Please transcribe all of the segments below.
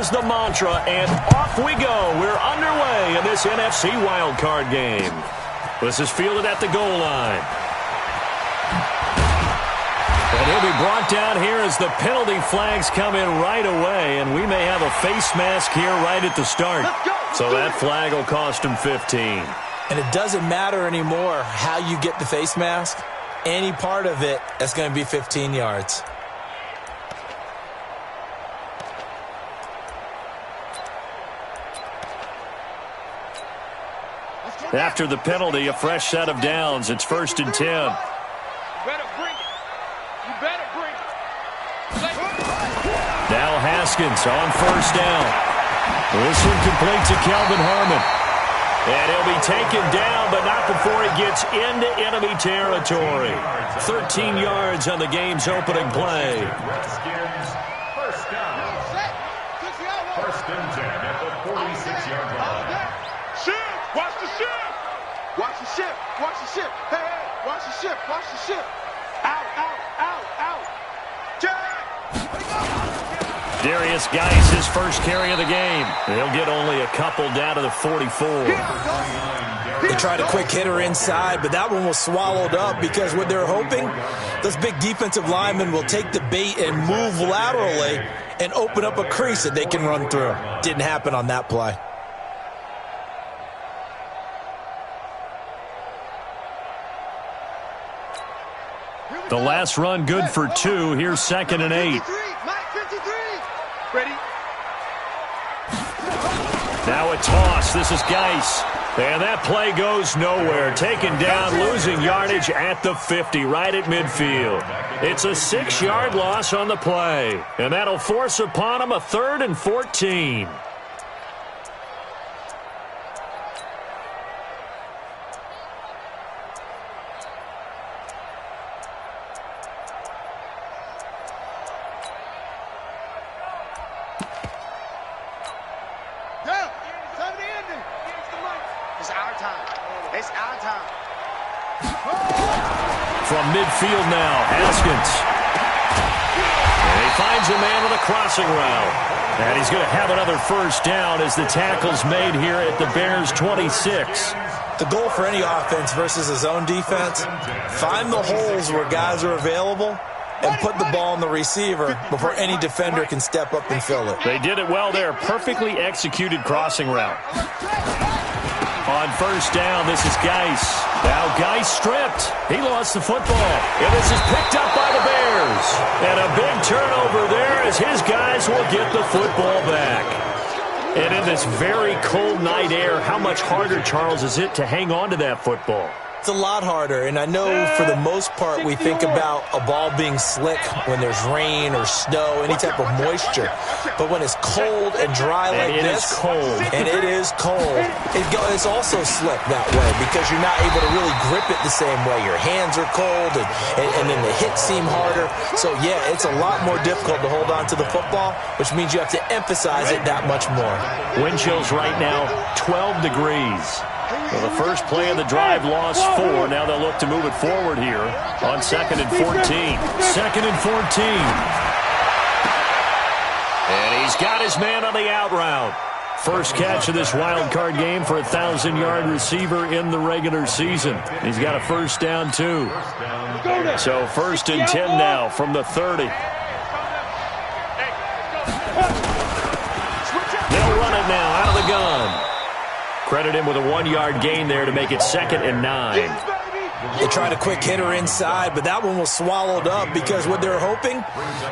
is the mantra, and off we go. We're underway in this NFC wildcard game. This is fielded at the goal line. And he'll be brought down here as the penalty flags come in right away, and we may have a face mask here right at the start. So that flag will cost him 15. And it doesn't matter anymore how you get the face mask. Any part of it, that's going to be 15 yards. After the penalty, a fresh set of downs. It's 1st and 10. You better bring it. You better bring it. Now Haskins on 1st down. This one complete to Kelvin Harmon. And he'll be taken down, but not before he gets into enemy territory. 13 yards on the game's opening play. First down. 1st and 10 at the 46-yard line. Ship! Watch the ship! Watch the ship! Watch the ship! Hey, hey! Watch the ship! Watch the ship! Out! Out! Out! Out! Jack! Darius Geis, his first carry of the game. He'll get only a couple down to the 44. They tried a quick hitter inside, but that one was swallowed up because what they're hoping, those big defensive linemen will take the bait and move laterally and open up a crease that they can run through. Didn't happen on that play. The last run good for 2. Here's 2nd and 8. Ready? Now a toss. This is Geis. And that play goes nowhere. Taken down, losing yardage at the 50, right at midfield. It's a 6-yard loss on the play. And that'll force upon him a 3rd and 14. From midfield now, Haskins. And he finds a man with a crossing route. And he's going to have another 1st down as the tackle's made here at the Bears' 26. The goal for any offense versus a zone defense, find the holes where guys are available and put the ball on the receiver before any defender can step up and fill it. They did it well there. Perfectly executed crossing route. On 1st down, this is Geis. Now Geis stripped. He lost the football. And this is picked up by the Bears. And a big turnover there as his guys will get the football back. And in this very cold night air, how much harder, Charles, is it to hang on to that football? It's a lot harder, and I know for the most part we think about a ball being slick when there's rain or snow, any type of moisture. But when it's cold and dry like this, and it is cold, it's also slick that way because you're not able to really grip it the same way. Your hands are cold, and then the hits seem harder. So, yeah, it's a lot more difficult to hold on to the football, which means you have to emphasize it that much more. Wind chills right now, 12 degrees. Well, the first play of the drive lost 4. Now they'll look to move it forward here on 2nd and 14. 2nd and 14. And he's got his man on the out route. First catch of this wild card game for a 1,000-yard receiver in the regular season. He's got a 1st down, too. So 1st and 10 now from the 30. They'll run it now out of the gun. Credit him with a 1-yard gain there to make it 2nd and 9. They tried a quick hitter inside, but that one was swallowed up because what they're hoping,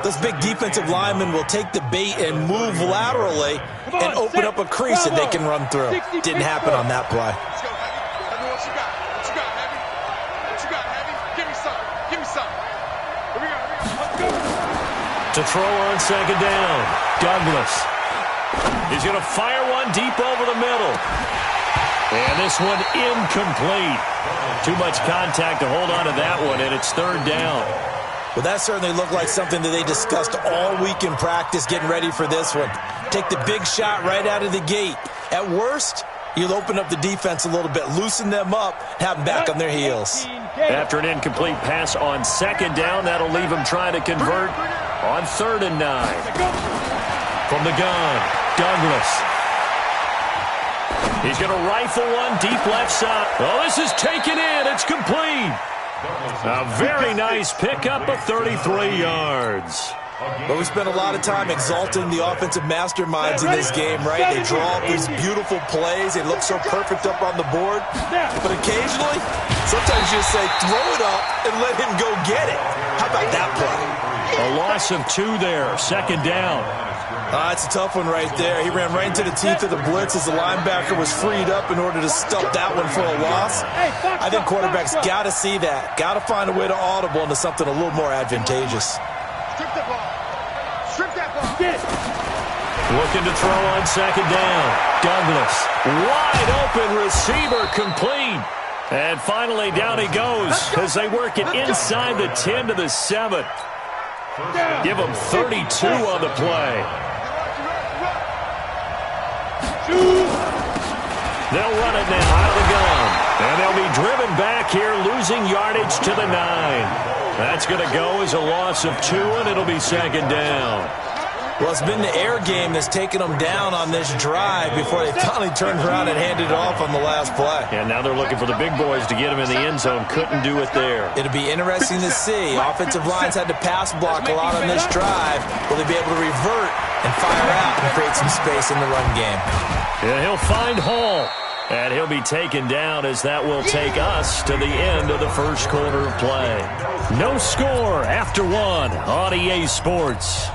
those big defensive linemen will take the bait and move laterally and open up a crease that they can run through. Didn't happen on that play. To throw on 2nd down, Douglas. He's going to fire one deep over the middle. And this one incomplete. Too much contact to hold on to that one, and it's 3rd down. Well, that certainly looked like something that they discussed all week in practice getting ready for this one. Take the big shot right out of the gate. At worst, you'll open up the defense a little bit, loosen them up, have them back on their heels. After an incomplete pass on 2nd down, that'll leave him trying to convert on 3rd and 9. From the gun, Douglas. He's going to rifle one deep left side. Oh, this is taken in. It's complete. A very nice pickup of 33 yards. But we spent a lot of time exalting the offensive masterminds in this game, right? They draw up these beautiful plays. They look so perfect up on the board. But occasionally, sometimes you just say, throw it up and let him go get it. How about that play? A loss of 2 there. Second down. That's a tough one right there. He ran right into the teeth of the blitz as the linebacker was freed up in order to stop that one for a loss. I think quarterbacks got to see that. Got to find a way to audible into something a little more advantageous. Strip that ball. Strip that ball. Get it. Looking to throw on second down. Douglas. Wide open receiver complete. And finally down he goes as they work it inside the 10 to the 7. Give him 32 on the play. They'll run it now out of the gun. And they'll be driven back here, losing yardage to the 9. That's going to go as a loss of 2, and it'll be second down. Well, it's been the air game that's taken them down on this drive before they finally turned around and handed it off on the last play. And now they're looking for the big boys to get him in the end zone. Couldn't do it there. It'll be interesting to see. Offensive lines had to pass block a lot on this drive. Will they be able to revert and fire out and create some space in the run game? Yeah, he'll find Hall. And he'll be taken down as that will take us to the end of the first quarter of play. No score after 1 on EA Sports.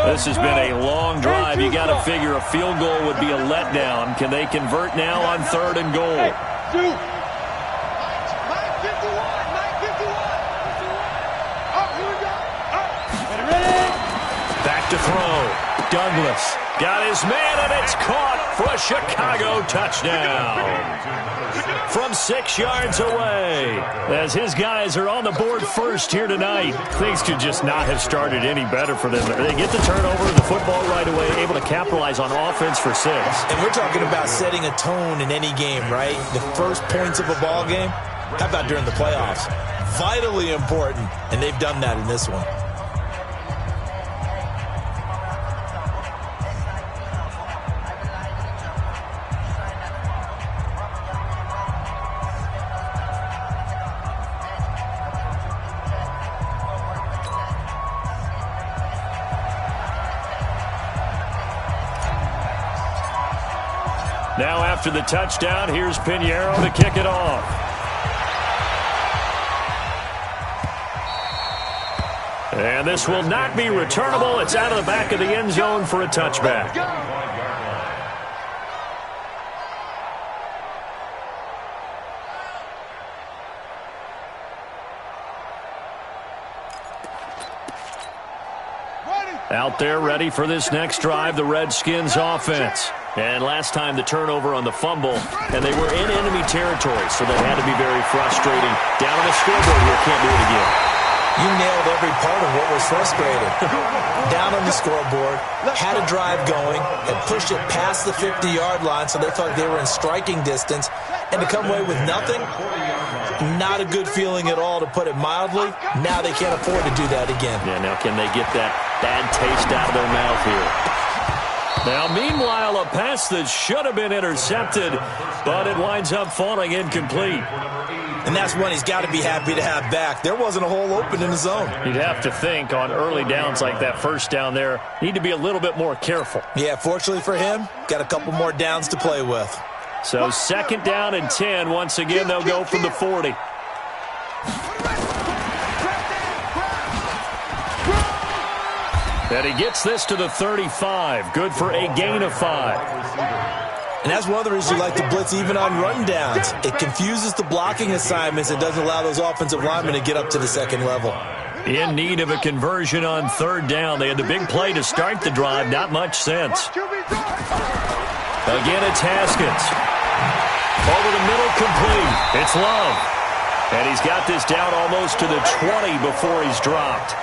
This has been a long drive. You got to figure a field goal would be a letdown. Can they convert now on 3rd and goal? Back to throw. Douglas got his man, and it's caught for a Chicago touchdown. From 6 yards away, as his guys are on the board first here tonight. Things could just not have started any better for them. They get the turnover, the football right away, able to capitalize on offense for 6. And we're talking about setting a tone in any game, right? The first points of a ball game. How about during the playoffs? Vitally important, and they've done that in this one. Now after the touchdown, here's Pinheiro to kick it off. And this will not be returnable. It's out of the back of the end zone for a touchback. Out there ready for this next drive, the Redskins offense. And last time the turnover on the fumble, and they were in enemy territory, so that had to be very frustrating. Down on the scoreboard here, can't do it again. You nailed every part of what was frustrating. Down on the scoreboard, had a drive going, and pushed it past the 50-yard line, so they thought they were in striking distance, and to come away with nothing, not a good feeling at all, to put it mildly. Now they can't afford to do that again. Yeah, now can they get that bad taste out of their mouth here? Now, meanwhile, a pass that should have been intercepted, but it winds up falling incomplete. And that's one he's got to be happy to have back. There wasn't a hole open in the zone. You'd have to think on early downs like that first down there, need to be a little bit more careful. Yeah, fortunately for him, got a couple more downs to play with. So second down and 10. Once again, they'll go from the 40. And he gets this to the 35. Good for a gain of 5. And that's one of the reasons you like to blitz even on rundowns. It confuses the blocking assignments. It doesn't allow those offensive linemen to get up to the second level. In need of a conversion on third down. They had the big play to start the drive. Not much sense. Again, it's Haskins. Over the middle, complete. It's Love. And he's got this down almost to the 20 before he's dropped.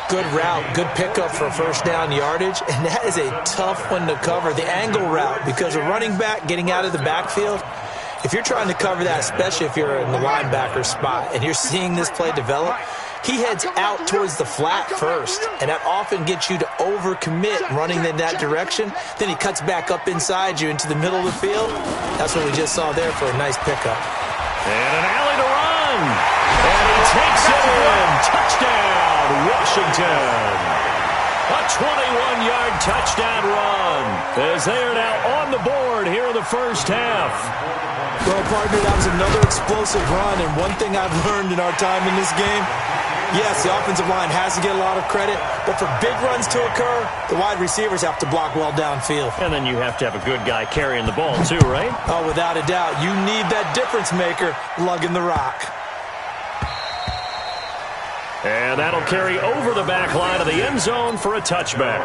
Good route, good pickup for first down yardage, and that is a tough one to cover, the angle route, because a running back getting out of the backfield, if you're trying to cover that, especially if you're in the linebacker spot, and you're seeing this play develop, he heads out towards the flat first, and that often gets you to overcommit running in that direction. Then he cuts back up inside you into the middle of the field. That's what we just saw there for a nice pickup. And an alley to run. And he takes it in. Touchdown, Washington. A 21-yard touchdown run as they are now on the board here in the first half. Well, partner, that was another explosive run, and one thing I've learned in our time in this game, yes, the offensive line has to get a lot of credit, but for big runs to occur, the wide receivers have to block well downfield. And then you have to have a good guy carrying the ball too, right? Oh, without a doubt. You need that difference maker lugging the rock. And that'll carry over the back line of the end zone for a touchback.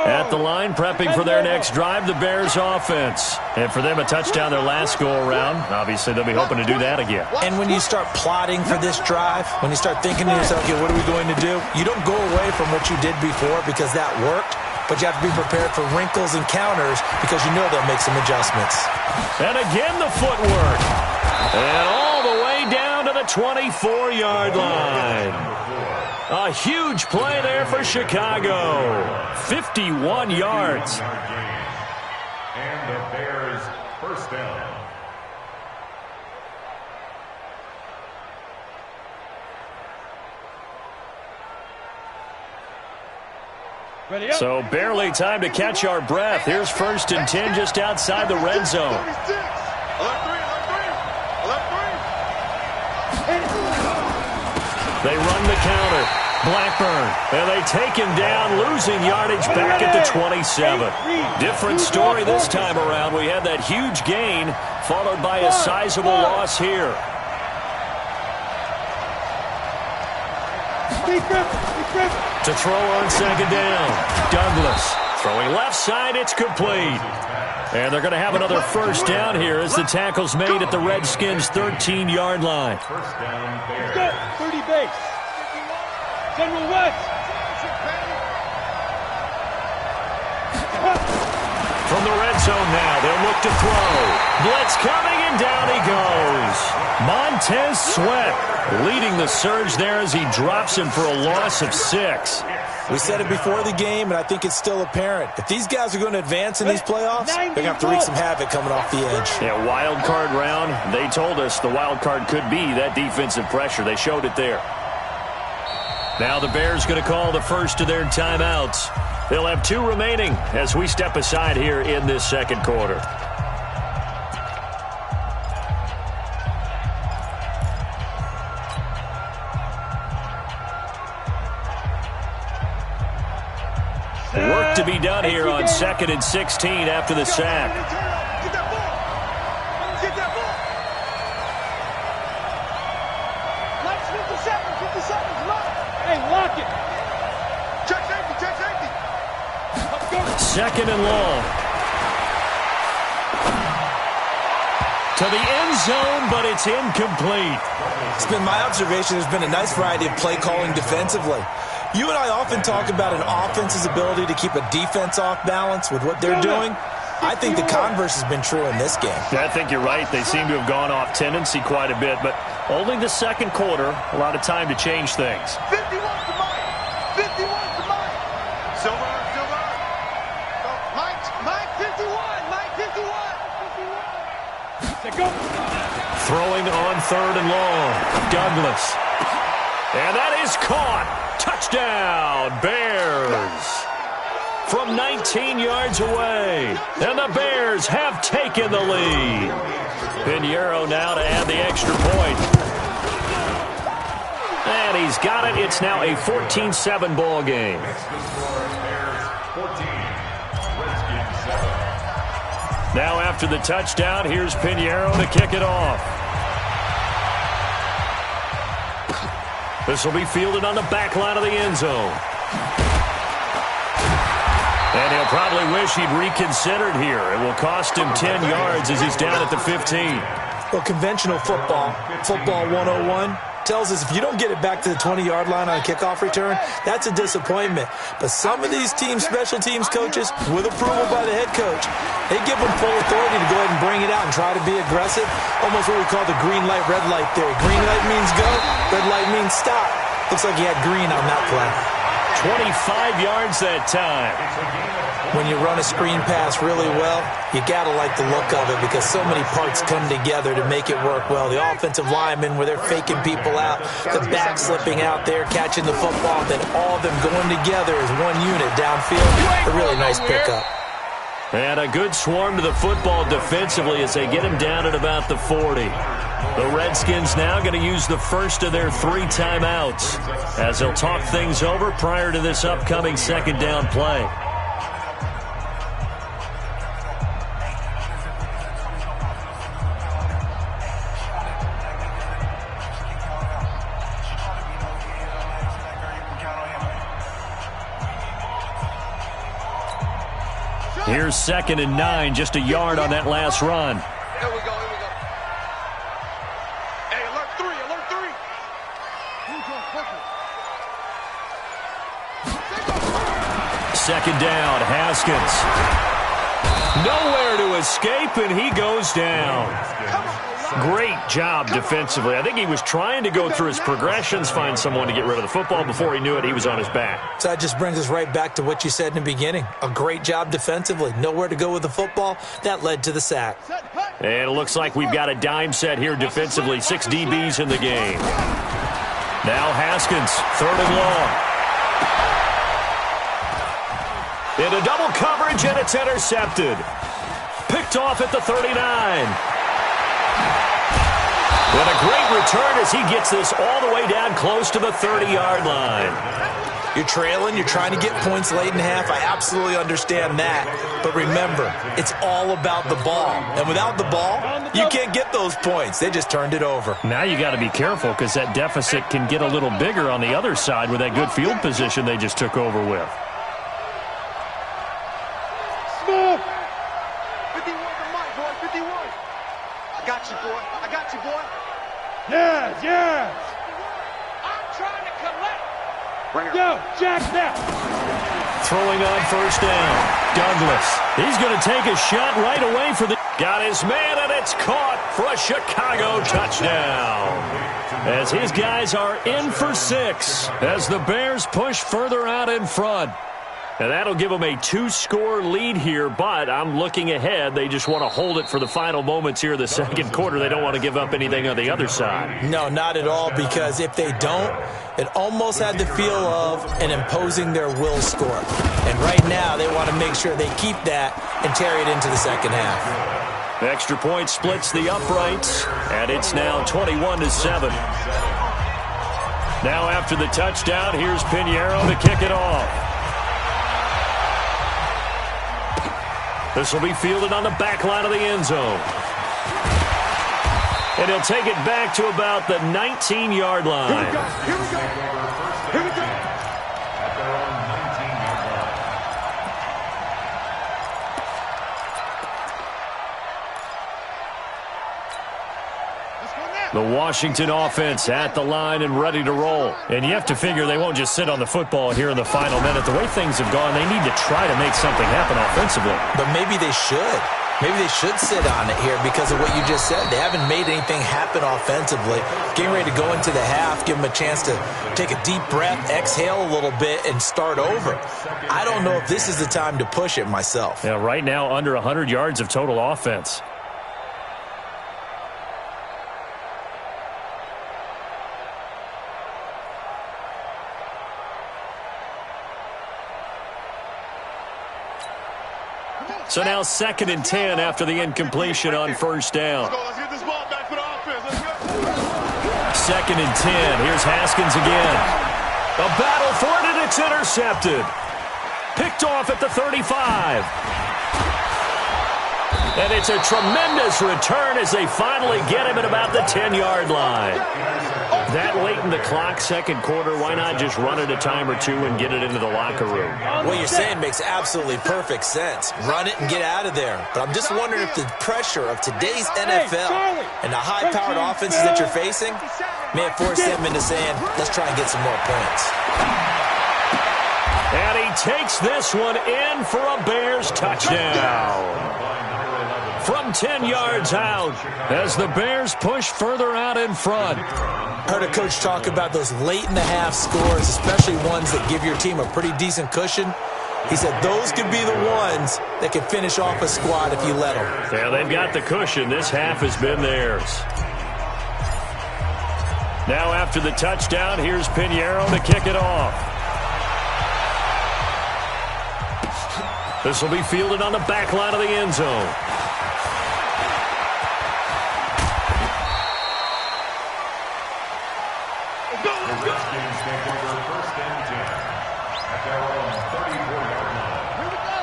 At the line, prepping for their next drive, the Bears offense. And for them, a touchdown their last go-around. Obviously, they'll be hoping to do that again. And when you start plotting for this drive, when you start thinking to yourself, okay, what are we going to do? You don't go away from what you did before because that worked, but you have to be prepared for wrinkles and counters because you know they'll make some adjustments. And again, the footwork. And all the way down to the 24-yard line. A huge play there for Chicago. 51 yards. And the Bears first down. So barely time to catch our breath. Here's 1st and 10 just outside the red zone. They run the counter. Blackburn. And they take him down, losing yardage back at the 27. Different story this time around. We had that huge gain, followed by a sizable loss here. To throw on 2nd down. Douglas. Throwing left side, it's complete. And they're going to have another first down here as the tackle's made at the Redskins' 13-yard line. First down, Let's go. 30 base. General West. From the red zone now, they'll look to throw. Blitz coming, and down he goes. Montez Sweat leading the surge there as he drops him for a loss of 6. We said it before the game, and I think it's still apparent. If these guys are going to advance in these playoffs, they're going to have to wreak some havoc coming off the edge. Yeah, wild card round. They told us the wild card could be that defensive pressure. They showed it there. Now the Bears going to call the first of their timeouts. They'll have 2 remaining as we step aside here in this second quarter. Work to be done here on 2nd and 16 after the sack. Get that ball. Get that ball. Last 50 seconds. 50 seconds. Lock. Hey, lock it. Check safety. Check safety. Let's go. 2nd and long. To the end zone, but it's incomplete. It's been my observation there's been a nice variety of play calling defensively. You and I often talk about an offense's ability to keep a defense off balance with what they're doing. I think the converse has been true in this game. I think you're right. They seem to have gone off tendency quite a bit, but only the second quarter, a lot of time to change things. 51 to Mike. 51 to Mike. Silver. Mike 51. Mike 51. Go. Throwing on 3rd and long. Douglas. And that is caught. Touchdown, Bears. From 19 yards away. And the Bears have taken the lead. Pinheiro now to add the extra point. And he's got it. It's now a 14-7 ball game. Now after the touchdown, here's Pinheiro to kick it off. This will be fielded on the back line of the end zone. And he'll probably wish he'd reconsidered here. It will cost him 10 yards as he's down at the 15. Well, conventional football 101, tells us if you don't get it back to the 20-yard line on a kickoff return, that's a disappointment. But some of these special teams coaches, with approval by the head coach, they give them full authority to go ahead and bring it out and try to be aggressive, almost what we call the green light, red light theory. Green light means go, red light means stop. Looks like he had green on that play. 25 yards that time. When you run a screen pass really well, you got to like the look of it because so many parts come together to make it work well. The offensive linemen, where they're faking people out, the back slipping out there, catching the football, then all of them going together as one unit downfield. A really nice pickup. And a good swarm to the football defensively as they get him down at about the 40. The Redskins now going to use the first of their 3 timeouts as they'll talk things over prior to this upcoming second down play. Here's 2nd and 9, just a yard on that last run. Here we go. Hey, alert 3. 2nd down, Haskins. Nowhere to escape, and he goes down. Great job defensively. I think he was trying to go through his progressions, find someone to get rid of the football. Before he knew it, he was on his back. So that just brings us right back to what you said in the beginning. A great job defensively. Nowhere to go with the football. That led to the sack. And it looks like we've got a dime set here defensively. 6 DBs in the game. Now Haskins, 3rd and long. Into double coverage, and it's intercepted. Picked off at the 39. What a great return as he gets this all the way down close to the 30-yard line. You're trailing. You're trying to get points late in half. I absolutely understand that. But remember, it's all about the ball. And without the ball, you can't get those points. They just turned it over. Now you got to be careful because that deficit can get a little bigger on the other side with that good field position they just took over with. Smooth. 51 to Mike, boy. 51. I got you, boy. Yes. I'm trying to collect. Yo, Jack now. Throwing on 1st down. Douglas. He's going to take a shot right away for the... Got his man, and it's caught for a Chicago touchdown. As his guys are in for 6 as the Bears push further out in front. And that'll give them a 2-score lead here, but I'm looking ahead. They just want to hold it for the final moments here of the second quarter. They don't want to give up anything on the other side. No, not at all, because if they don't, it almost had the feel of an imposing their will score. And right now, they want to make sure they keep that and carry it into the second half. The extra point splits the uprights, and it's now 21-7. Now after the touchdown, here's Pinheiro to kick it off. This will be fielded on the back line of the end zone. And he'll take it back to about the 19-yard line. Here we go. The Washington offense at the line and ready to roll. And you have to figure they won't just sit on the football here in the final minute. The way things have gone, they need to try to make something happen offensively. But maybe they should. Maybe they should sit on it here because of what you just said. They haven't made anything happen offensively. Getting ready to go into the half, give them a chance to take a deep breath, exhale a little bit, and start over. I don't know if this is the time to push it myself. Yeah, right now under 100 yards of total offense. So now 2nd and 10 after the incompletion on 1st down. Let's get this ball back for the offense. Let's go. 2nd and 10. Here's Haskins again. A battle for it, and it's intercepted. Picked off at the 35. And it's a tremendous return as they finally get him at about the 10-yard line. That late in the clock, second quarter, why not just run it a time or two and get it into the locker room? What you're saying makes absolutely perfect sense. Run it and get out of there. But I'm just wondering if the pressure of today's NFL and the high-powered offenses that you're facing may have forced them into saying, let's try and get some more points. And he takes this one in for a Bears touchdown. From 10 yards out as the Bears push further out in front. Heard a coach talk about those late-in-the-half scores, especially ones that give your team a pretty decent cushion. He said those could be the ones that can finish off a squad if you let them. Yeah, they've got the cushion. This half has been theirs. Now after the touchdown, here's Pinheiro to kick it off. This will be fielded on the back line of the end zone.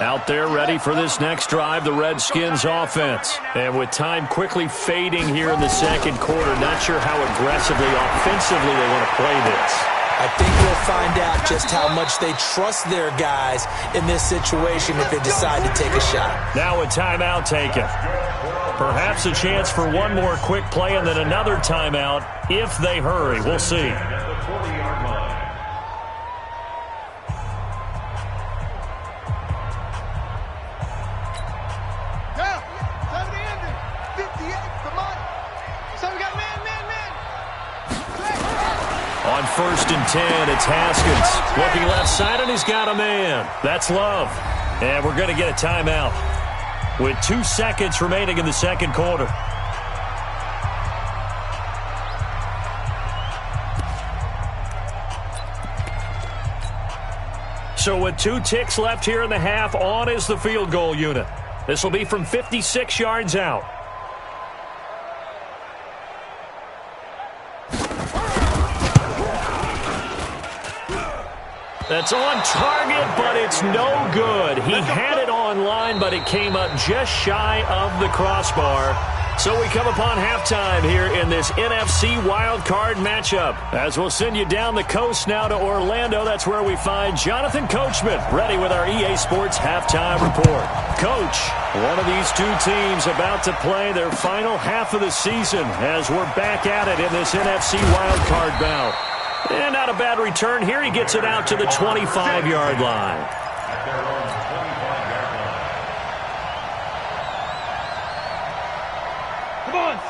Out there ready for this next drive, the Redskins offense. And with time quickly fading here in the second quarter, not sure how aggressively, offensively they want to play this. I think we'll find out just how much they trust their guys in this situation if they decide to take a shot. Now a timeout taken. Perhaps a chance for one more quick play and then another timeout if they hurry. We'll see. On 1st and 10, it's Haskins. Looking left side, and he's got a man. That's Love. And we're going to get a timeout with 2 seconds remaining in the second quarter. So with 2 ticks left here in the half, on is the field goal unit. This will be from 56 yards out. That's on target, but it's no good. He had it on line, but it came up just shy of the crossbar. So we come upon halftime here in this NFC wildcard matchup. As we'll send you down the coast now to Orlando, that's where we find Jonathan Coachman, ready with our EA Sports halftime report. Coach, one of these two teams about to play their final half of the season as we're back at it in this NFC wildcard bout. And not a bad return here. He gets it out to the 25-yard line.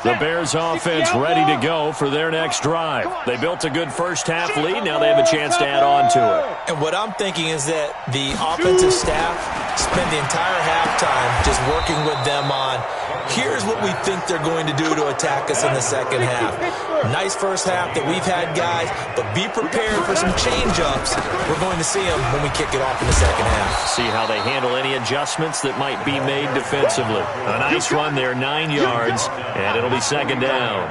The Bears offense ready to go for their next drive. They built a good first half lead. Now they have a chance to add on to it. And what I'm thinking is that the offensive staff spent the entire halftime just working with them on, here's what we think they're going to do to attack us in the second half. Nice first half that we've had, guys, but be prepared for some change-ups. We're going to see them when we kick it off in the second half. See how they handle any adjustments that might be made defensively. A nice run there, 9 yards, and it'll be second down.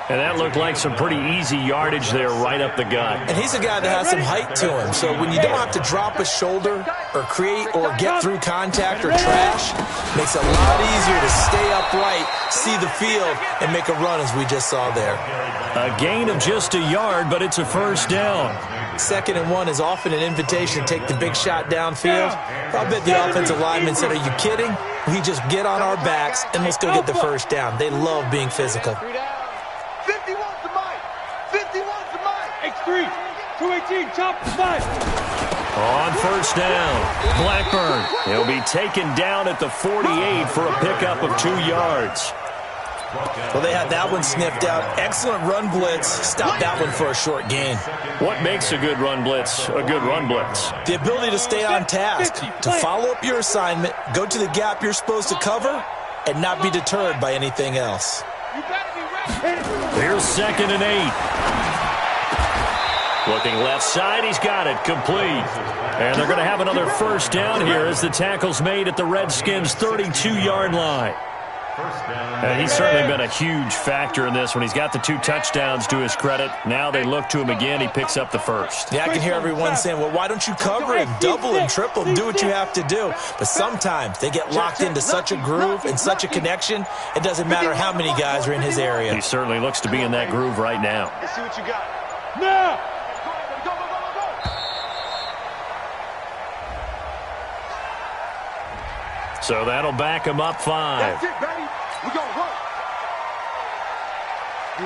And that looked like some pretty easy yardage there right up the gut. And he's a guy that has some height to him, so when you don't have to drop a shoulder or create or get through contact or trash, makes it a lot easier to stay upright, see the field, and make a run as we just saw there. A gain of just a yard, but it's a first down. 2nd and 1 is often an invitation to take the big shot downfield. I bet the offensive lineman said, are you kidding? We just get on our backs and let's go get the first down. They love being physical. 51's the mic. 51's the mic. X3, 218, chop, 5. On first down, Blackburn. He'll be taken down at the 48 for a pickup of 2 yards. Well, they had that one sniffed out. Excellent run blitz. Stop that one for a short gain. What makes a good run blitz a good run blitz? The ability to stay on task, to follow up your assignment, go to the gap you're supposed to cover, and not be deterred by anything else. You better be ready. Here's 2nd and 8. Looking left side, he's got it, complete. And they're going to have another first down here as the tackle's made at the Redskins' 32-yard line. First down. He's certainly been a huge factor in this when he's got the 2 touchdowns to his credit. Now they look to him again. He picks up the first. Yeah, I can hear everyone saying, well, why don't you cover him? Double him, triple him, do what you have to do. But sometimes they get locked into such a groove and such a connection, it doesn't matter how many guys are in his area. He certainly looks to be in that groove right now. Let's see what you got. Now! Go, go, go, go, go! So that'll back him up 5. That's it, baby. We're going to work.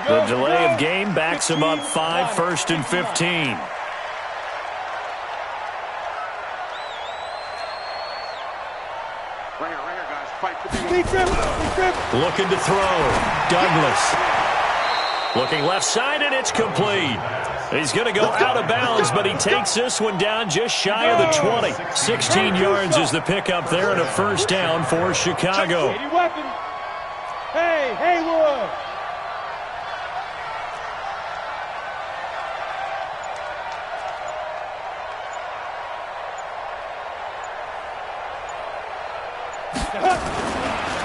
The delay of game backs him up 5, 1st and 15. Right here, guys. Fight for me. Looking to throw. Douglas. Looking left side, and it's complete. He's going to go out of bounds, but he takes this one down just shy of the 20. 16 yards is the pickup there, and a first down for Chicago. Hey, Haywood!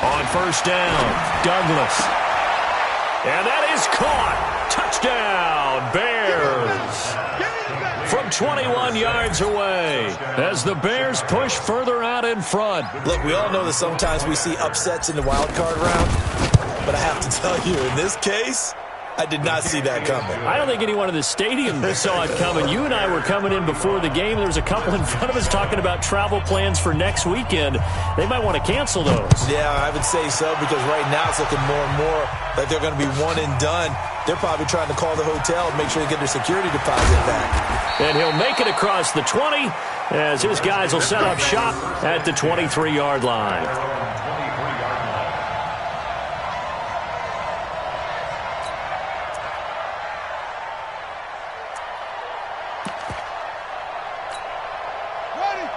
On first down, Douglas. And that is caught. Touchdown, Bears. From 21 yards away as the Bears push further out in front. Look, we all know that sometimes we see upsets in the wild card round, but I have to tell you, in this case, I did not see that coming. I don't think anyone in the stadium saw it coming. You and I were coming in before the game. There was a couple in front of us talking about travel plans for next weekend. They might want to cancel those. Yeah, I would say so, because right now it's looking more and more like they're going to be one and done. They're probably trying to call the hotel and make sure they get their security deposit back. And he'll make it across the 20 as his guys will set up shop at the 23-yard line.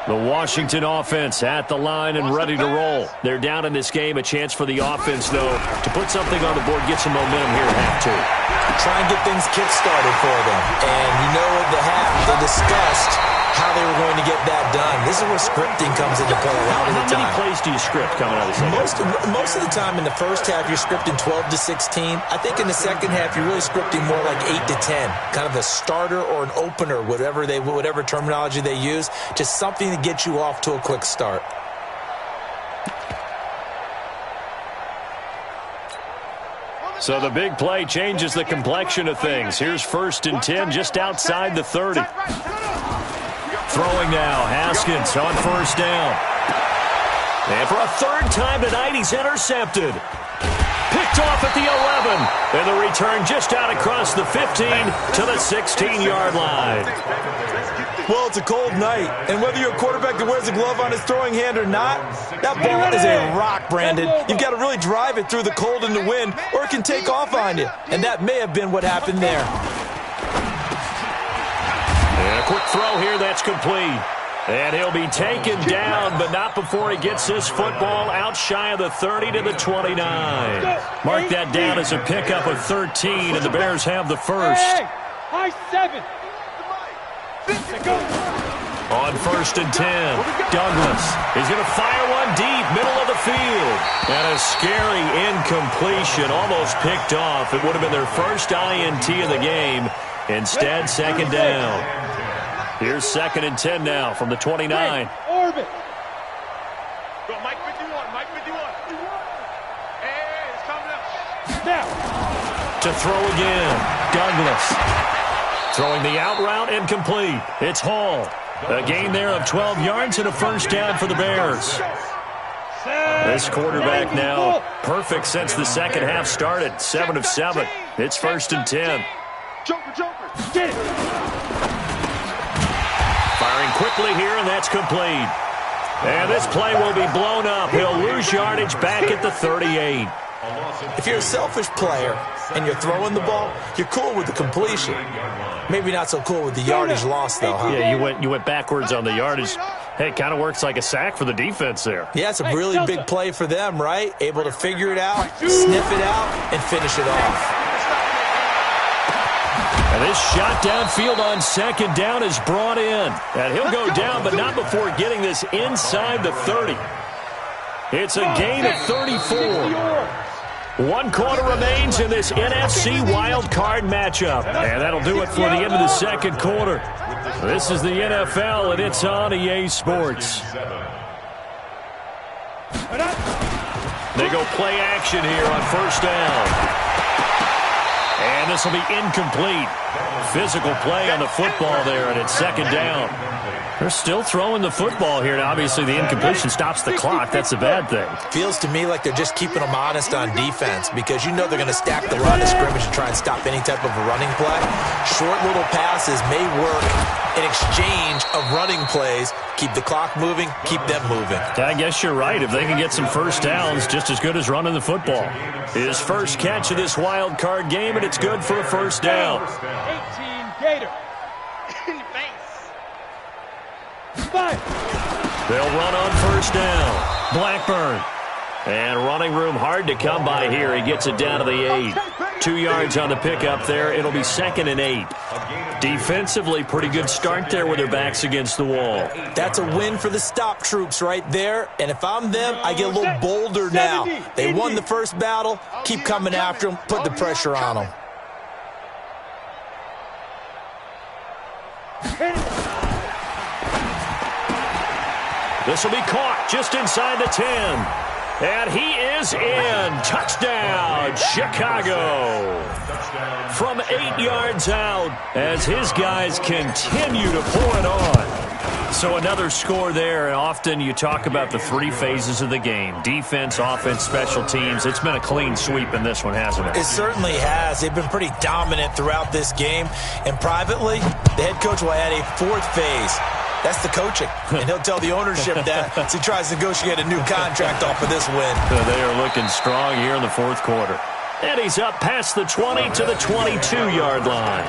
The Washington offense at the line and ready to roll. They're down in this game. A chance for the offense, though, to put something on the board, get some momentum here at half 2. Try and get things kick-started for them. And you know at the half, they discussed how they were going to get that done. This is where scripting comes into play a lot of the time. How many plays do you script coming out of the second? Most of the time in the first half, you're scripting 12 to 16. I think in the second half, you're really scripting more like 8 to 10. Kind of a starter or an opener, whatever terminology they use. Just something to get you off to a quick start. So the big play changes the complexion of things. Here's 1st and 10 just outside the 30. Throwing now, Haskins on first down. And for a 3rd time tonight, he's intercepted. Picked off at the 11. And the return just out across the 15 to the 16-yard line. Well, it's a cold night, and whether you're a quarterback that wears a glove on his throwing hand or not, that ball is a rock, Brandon. You've got to really drive it through the cold and the wind, or it can take off on you. And that may have been what happened there. And a quick throw here, that's complete. And he'll be taken down, but not before he gets this football out shy of the 30 to the 29. Mark that down as a pickup of 13, and the Bears have the first. High 7. On 1st and 10, Douglas. He's going to fire one deep, middle of the field. And a scary incompletion, almost picked off. It would have been their first INT of the game. Instead, 2nd down. Here's 2nd and 10 now from the 29. Orbit. Go, Mike 51, Mike 51. Hey, it's coming up. Now. To throw again, Douglas. Throwing the out route and complete. It's Hall. A gain there of 12 yards and a first down for the Bears. This quarterback now perfect since the second half started. 7 of 7. It's 1st and 10. Joker. Get it. Firing quickly here, and that's complete. And this play will be blown up. He'll lose yardage back at the 38. If you're a selfish player and you're throwing the ball, you're cool with the completion. Maybe not so cool with the yardage loss, though, huh? Yeah, you went backwards on the yardage. Hey, it kind of works like a sack for the defense there. Yeah, it's a really big play for them, right? Able to figure it out, sniff it out, and finish it off. And this shot downfield on 2nd down is brought in. And he'll go down, but not before getting this inside the 30. It's a gain of 34. 1 quarter remains in this NFC wild card matchup. And that'll do it for the end of the second quarter. This is the NFL, and it's on EA Sports. They go play action here on first down. And this will be incomplete. Physical play on the football there, and it's second down. They're still throwing the football here. Now, obviously, the incompletion stops the clock. That's a bad thing. Feels to me like they're just keeping them honest on defense because you know they're going to stack the line of scrimmage and try and stop any type of a running play. Short little passes may work in exchange of running plays. Keep the clock moving, keep them moving. I guess you're right. If they can get some first downs, just as good as running the football. His first catch of this wild card game, and it's good for a first down. 18 Gator. In the face. They'll run on first down. Blackburn. And running room hard to come by here. He gets it down to the 8. 2 yards on the pickup there. It'll be 2nd and 8. Defensively, pretty good start there with their backs against the wall. That's a win for the stop troops right there. And if I'm them, I get a little bolder now. They won the first battle. Keep coming after them. Put the pressure on them. This will be caught just inside the 10. And he is in. Touchdown, Chicago. From 8 yards out as his guys continue to pour it on. So another score there, and often you talk about the 3 phases of the game. Defense, offense, special teams. It's been a clean sweep in this one, hasn't it? It certainly has. They've been pretty dominant throughout this game. And privately, the head coach will add a 4th phase. That's the coaching. And he'll tell the ownership that as he tries to negotiate a new contract off of this win. They are looking strong here in the 4th quarter. And he's up past the 20 to the 22-yard line.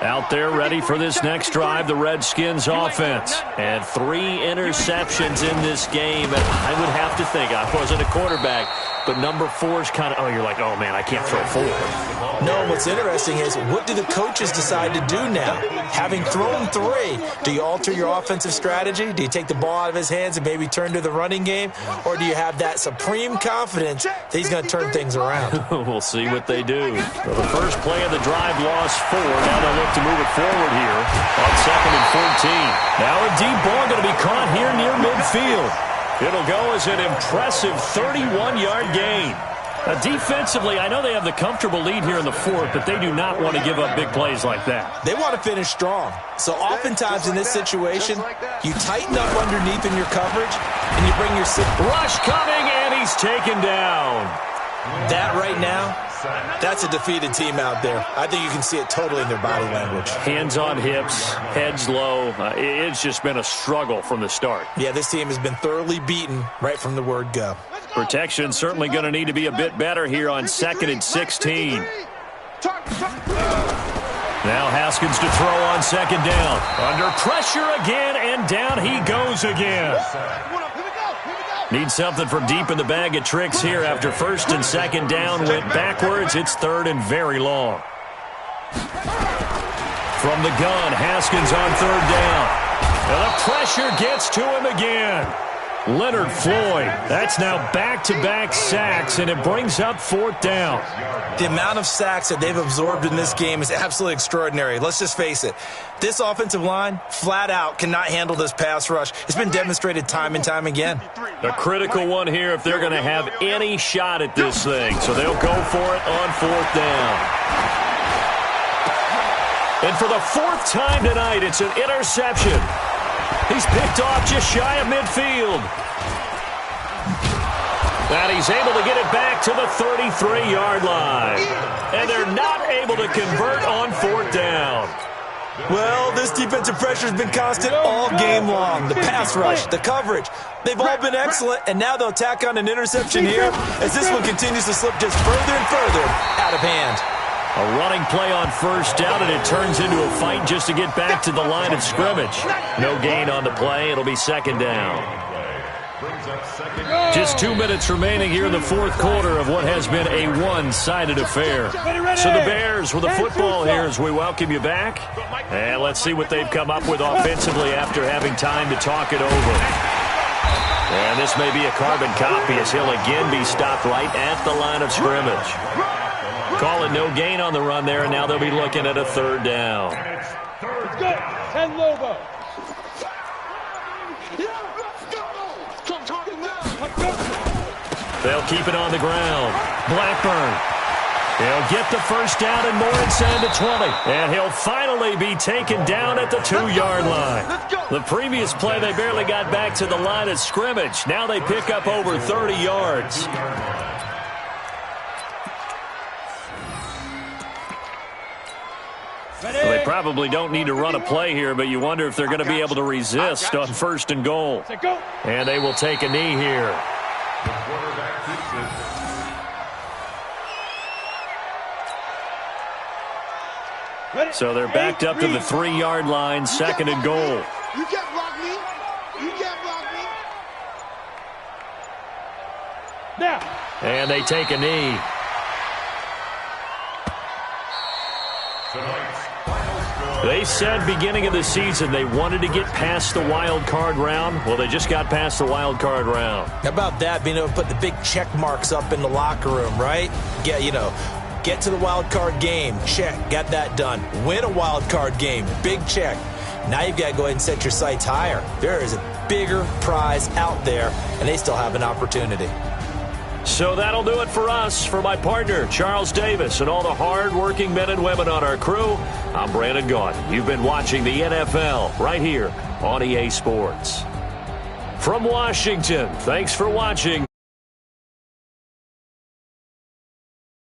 Out there ready for this next drive, the Redskins offense. And 3 interceptions in this game. And I would have to think, I wasn't a quarterback, but number 4 is kind of, oh, you're like, oh, man, I can't throw 4. No, what's interesting is what do the coaches decide to do now? Having thrown 3, do you alter your offensive strategy? Do you take the ball out of his hands and maybe turn to the running game? Or do you have that supreme confidence that he's going to turn things around? We'll see what they do. Well, the first play of the drive lost 4. Now they'll look to move it forward here on 2nd and 14. Now a deep ball going to be caught here near midfield. It'll go as an impressive 31-yard gain. Defensively, I know they have the comfortable lead here in the 4th, but they do not want to give up big plays like that. They want to finish strong. So oftentimes in this situation, you tighten up underneath in your coverage, and you bring your... Rush coming, and he's taken down. That right now, that's a defeated team out there. I think you can see it totally in their body language. Hands on hips, heads low. It's just been a struggle from the start. Yeah, this team has been thoroughly beaten right from the word go. Protection certainly going to need to be a bit better here on 2nd and 16. Now Haskins to throw on 2nd down. Under pressure again, and down he goes again. Needs something from deep in the bag of tricks here after 1st and 2nd down went backwards. It's 3rd and very long. From the gun, Haskins on 3rd down. And the pressure gets to him again. Leonard Floyd, that's now back-to-back sacks, and it brings up 4th down. The amount of sacks that they've absorbed in this game is absolutely extraordinary. Let's just face it. This offensive line, flat out, cannot handle this pass rush. It's been demonstrated time and time again. A critical one here if they're going to have any shot at this thing. So they'll go for it on 4th down. And for the 4th time tonight, it's an interception. He's picked off just shy of midfield. And he's able to get it back to the 33-yard line. And they're not able to convert on 4th down. Well, this defensive pressure has been constant all game long. The pass rush, the coverage, they've all been excellent, and now they'll tack on an interception here as this one continues to slip just further and further out of hand. A running play on 1st down, and it turns into a fight just to get back to the line of scrimmage. No gain on the play. It'll be 2nd down. brings up second. Just 2 minutes remaining here in the fourth quarter of what has been a one-sided affair. So the Bears with the football here as we welcome you back. And let's see what they've come up with offensively after having time to talk it over. And this may be a carbon copy as he'll again be stopped right at the line of scrimmage. Call it no gain on the run there, and now they'll be looking at a third down. Let's go. 10 Lobo. They'll keep it on the ground. Blackburn. He'll get the first down and more inside the 20. And he'll finally be taken down at the 2-yard line. The previous play, they barely got back to the line of scrimmage. Now they pick up over 30 yards. Well, they probably don't need to run a play here, but you wonder if they're going to be able to resist on first and goal. And they will take a knee here. The quarterback keeps it. So they're backed up to the 3-yard line, second and goal. You can't block me. You can't block me. Now. And they take a knee. They said beginning of the season they wanted to get past the wild card round. Well, they just got past the wild card round. How about that, being able to put the big check marks up in the locker room, right? Get to the wild card game. Check. Got that done. Win a wild card game. Big check. Now you've got to go ahead and set your sights higher. There is a bigger prize out there, and they still have an opportunity. So that'll do it for us. For my partner, Charles Davis, and all the hard-working men and women on our crew, I'm Brandon Gaudin. You've been watching the NFL right here on EA Sports. From Washington, thanks for watching.